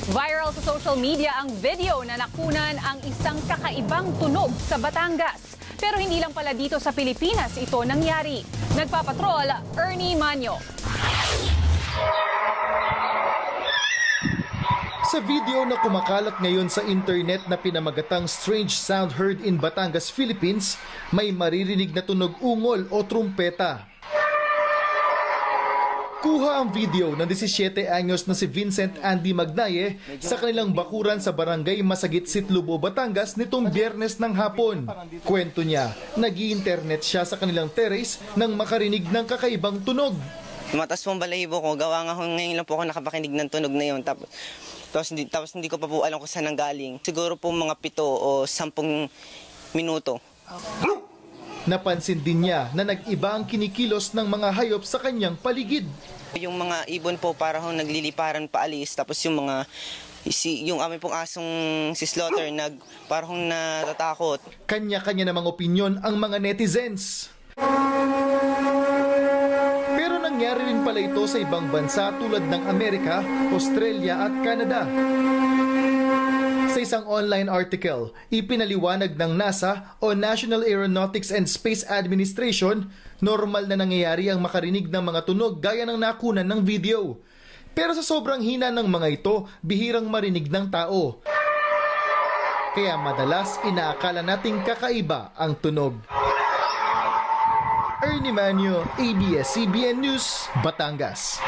Viral sa social media ang video na nakunan ang isang kakaibang tunog sa Batangas. Pero hindi lang pala dito sa Pilipinas ito nangyari. Nagpapatrol, Ernie Manyo. Sa video na kumakalat ngayon sa internet na pinamagatang Strange Sound Heard in Batangas, Philippines, may maririnig na tunog ungol o trumpeta. Kuha ang video ng 17 anyos na si Vincent Andy Magnaye sa kanilang bakuran sa barangay Masagit, Sitlubo, Batangas nitong Biyernes ng hapon. Kwento niya, nag-i-internet siya sa kanilang terrace nang makarinig ng kakaibang tunog. Tumatas po ang balahibo ko, gawa nga ngayon lang po ako nakapakinig ng tunog na yun. Tapos hindi ko pa po alam kung saan nanggaling. Siguro po mga 7 o 10 minuto. Napansin din niya na nag-iba ang kinikilos ng mga hayop sa kanyang paligid. Yung mga ibon po parang nagliliparan paalis, tapos yung amin pong asong si Slaughter parang natatakot. Kanya-kanya namang opinyon ang mga netizens. Pero nangyari rin pala ito sa ibang bansa tulad ng Amerika, Australia at Canada. Sa isang online article, ipinaliwanag ng NASA o National Aeronautics and Space Administration, normal na nangyayari ang makarinig ng mga tunog gaya ng nakunan ng video. Pero sa sobrang hina ng mga ito, bihirang marinig ng tao. Kaya madalas inaakala nating kakaiba ang tunog. Ernie Manyo, ABS-CBN News, Batangas.